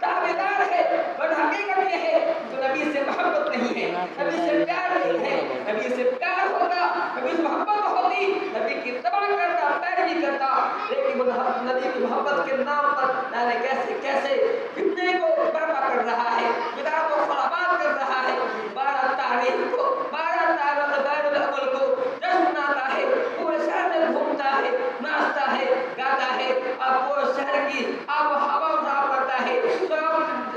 دعوے دار ہے، بٹ حقیقت یہ ہے تو نبی سے محبت نہیں ہے، نبی سے پیار نہیں ہے. نبی سے پیار ہوتا، نبی سے محبت ہوتی، نبی کی اتباع کرتا، پیروی کرتا. لیکن نبی کی محبت کے نام پر نہ کیسے کیسے فتنے کو برپا کر رہا ہے، بدعت و خرابات کر رہا ہے. 12 تاریخ کو 12 تاریخ ربیع الاول کو جشن مناتا ہے، پورے شہر میں گھومتا ہے، ناچتا ہے، گاتا ہے، اور پورے شہر کی آب و ہوا صاف کرتا ہے،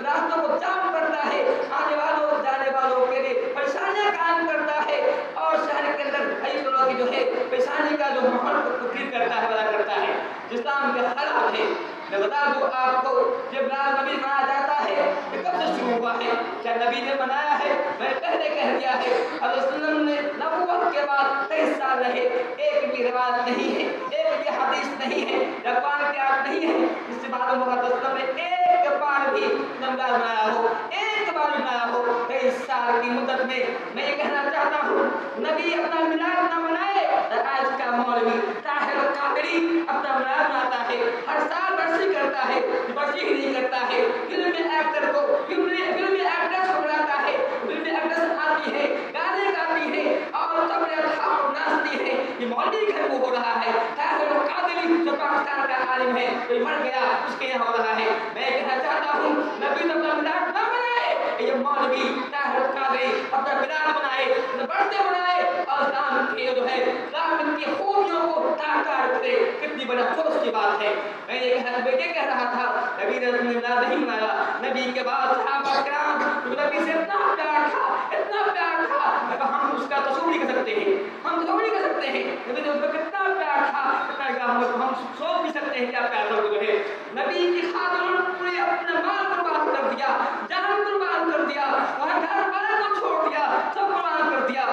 راستوں کو جام کرتا ہے، آنے والوں جانے والوں کے لیے پریشانیاں قائم کرتا ہے، اور شہر کے اندر کئی طرح کی جو ہے پریشانی کا جو ماحول تبدیل کرتا ہے، پیدا کرتا ہے، اسلام کے خلاف ہے. میں بتا دوں آپ کو کہ میلاد نبی منایا جاتا ہے، یہ کب سے شروع ہوا ہے؟ کیا نبی نے منایا ہے؟ میں پہلے کہہ دیا ہے، حضرت صلی اللہ علیہ وسلم نے نبوت کے بعد 23 سال رہے، ایک بھی روایت نہیں ہے، ایک بھی حدیث نہیں ہے، قرآن کی آیت نہیں ہے جس سے معلوم ہوگا رسول اللہ نے ایک بار بھی میلاد منایا ہو، ایک بار بھی منایا ہو 23 سال کی مدت میں. میں یہ کہنا چاہتا ہوں نبی اپنا میلاد نہ منائے، آج کا مولوی طاہر القادری اپنا میلاد مناتا ہے، ہر سال برسی کرتا ہے، برسی ہی نہیں کرتا ہے، فلم ایکٹر کو فلم ایکٹرس کو بلاتا ہے، فلم ایکٹرس آتی ہے، گانے گاتی ہے اور تبلے اور ناچتی ہے. یہ مولوی گھر کو ہو رہا ہے. طاہر القادری جو پاکستان کا عالم ہے، کوئی مر گیا اس کے یہاں ہو رہا ہے. میں کہنا چاہتا ہوں نبی نے اپنا میلاد نہ منائے، یہ مولوی طاہر القادری اپنا میلاد منائے، برثڈے منائے اور اسلام کے جو ہے اسلام کی خوبیوں کو تاکار کرے. کتنی بڑا افسوس کی بات ہے. میں یہ کہہ رہا تھا نبی نے میلاد نہیں منایا. نبی کے بعد صحابہ کرام نبی سے اتنا پیار تھا، اتنا پیار تھا کہ ہم اس کا تصور نہیں کر سکتے ہیں، ہم تصور نہیں کر سکتے ہیں. نبی نے اس پر کتنا پیار تھا، اتنا کہ ہم سوچ بھی سکتے ہیں کیا پیار تھا جو ہے. نبی کی خاطر انہوں نے پورے اپنا مال قربان کر دیا، جان قربان کر دیا، اور گھر والوں کو چھوڑ دیا، سب قربان کر دیا.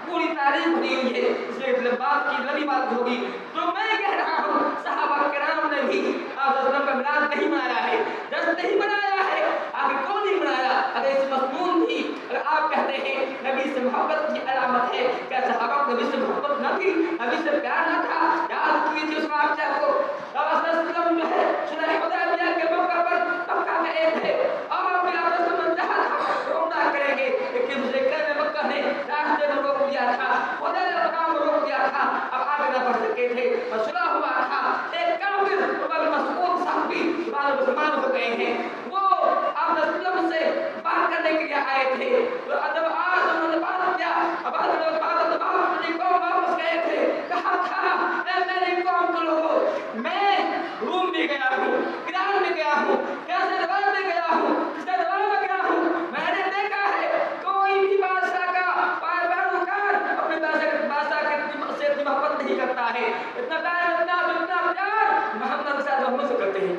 پوری تاریخ بنی ہوئی ہے، اس میں بات کی لمبی بات ہوگی. تو میں کہہ رہا ہوں صحابہ کرام نے بھی آپ صلی اللہ علیہ وسلم کا میلاد نہیں منایا ہے، جشن نہیں منایا ہے. آگے کیوں نہیں منایا؟ اگر اس مضمون تھی، اگر آپ کہتے ہیں نبی سے محبت کی علامت ہے، کیا صحابہ کو نبی سے محبت نہ تھی، نبی سے پیار نہ تھا؟ یاد کیجیے اس واقعہ کو. آپ صلی اللہ علیہ وسلم جو ہے صلح حدیبیہ کے موقع پر مکہ میں ایک تھے، اور بھی آپ صلی اللہ علیہ وسلم چاہا تھا عمرہ کریں گے، لیکن مشرکین مکہ نے راستے میں روک دیا تھا، حدیبیہ مقام کو روک دیا تھا، اب آگے نہ بڑھ سکے تھے. اور صلح ہوا تھا. ایک کافر عمر مسعود صحابی بعد مسلمان ہو گئے ہیں، وہ آپ صلی اللہ علیہ وسلم سے بات کرنے کے لیے آئے تھے. تو جب آج انہوں نے بات کیا، اب اپنی قوم واپس گئے تھے، کہا تھا اے میری قوم کے لوگوں، میں روم بھی گیا ہوں، ایران بھی گیا ہوں، کیسے روایت میں گیا ہوں، کس کے روایت میں گیا ہوں، میں نے دیکھا ہے کوئی بھی بادشاہ کا پیروکار اپنے بادشاہ سے اتنی محبت نہیں کرتا ہے. اتنا پیار محمد کے ساتھ محمد سے کرتے ہیں،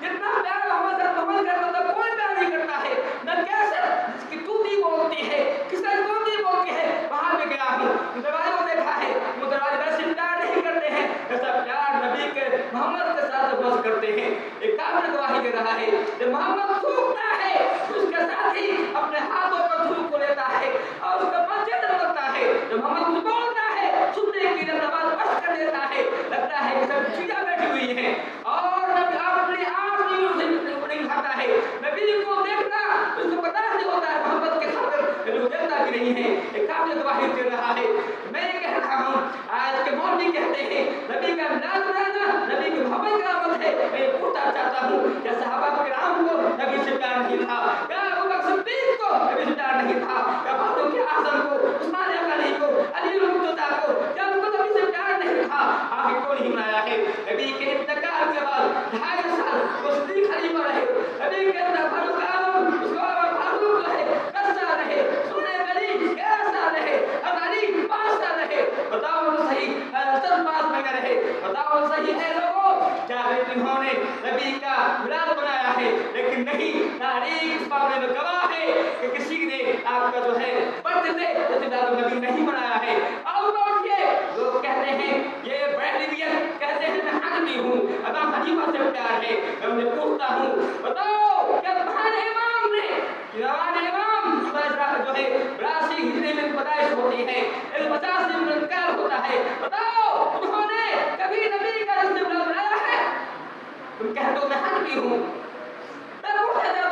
جتنا پیار محمد سے محمد کرتا ہے کوئی پیار نہیں کرتا ہے. نہ کیسے جس کی توتی بولتی ہے، کس کا توتی بولتی ہے، وہاں بھی گیا ہوں، دروازے کو دیکھا ہے، وہ دروازے ویسے پیار نہیں کرتے ہیں ایسا پیار نبی کے محمد کے ساتھ محمد کرتے ہیں. ایک کافر گواہی دے رہا ہے کہ محمد تھوکتا ہے، اس کے ساتھ ہی اپنے ہاتھوں پر تھوک کو لیتا ہے اور اس کا مسجد لگتا ہے. جب محمد کچھ بولتا ہے سننے کی نماز بس کر دیتا ہے، لگتا ہے کہ سب چیزیں بیٹھی ہوئی ہیں اور نبی اپنی آنکھ نہیں اٹھاتا ہے. نبی کو دیکھنا اس کو پتہ نہیں ہوتا ہے محبت کے خاطر نبی کو دیکھتا بھی نہیں ہے. ایک کافر گواہی دے رہا ہے. میں یہ کہہ رہا ہوں آج کے مولوی کہتے ہیں نبی کا میلاد منانا نبی کی محبت کا عمل ہے. میں یہ پوچھنا چاہتا ہوں کیا صحابہ کرام کو نبی سے پیار نہیں تھا؟ کیا ابوبکر صدیق کو نبی سے پیار نہیں تھا؟ کیا فاروق اعظم کو، عثمان غنی کو، علی مرتضیٰ کو، کیا ان کو نبی سے پیار نہیں تھا؟ آگے کیوں نہیں منایا ہے؟ نبی کے انتقال کے بعد 2.5 سال وہ صدیق خلیفہ رہے. نبی کے فاروق اعظم اس کو فاروق رہے 10 سال رہے، عثمان غنی 11 سال رہے، اب علی 5 سال رہے. بتاؤ تو صحیح، حسن 5 مہینے رہے. بتاؤ تو صحیح ہے لوگوں، کیا انہوں نے نبی کا میلاد بنایا ہے؟ لیکن نہیں، تاریخ اس معاملے میں گواہ ہے کہ کسی نے آپ کا جو ہے برتھ ڈے میلاد نبی نہیں بنایا ہے. اور لوٹیے لوگ کہتے ہیں یہ بریلویت، کہتے ہیں میں حنفی ہوں، ابا حنیفہ سے پیار ہے. میں انہیں پوچھتا ہوں بتاؤ کیا بہن امام نے روان امام جو ہے 82 ہجری میں پیدائش ہوتی ہے، 50 میں انتقال ہوتا ہے، بتاؤ انہوں نے کبھی نبی کا جشن بنایا ہے؟ تم کہتے ہو میں حنفی ہوں. میں پوچھنا چاہتا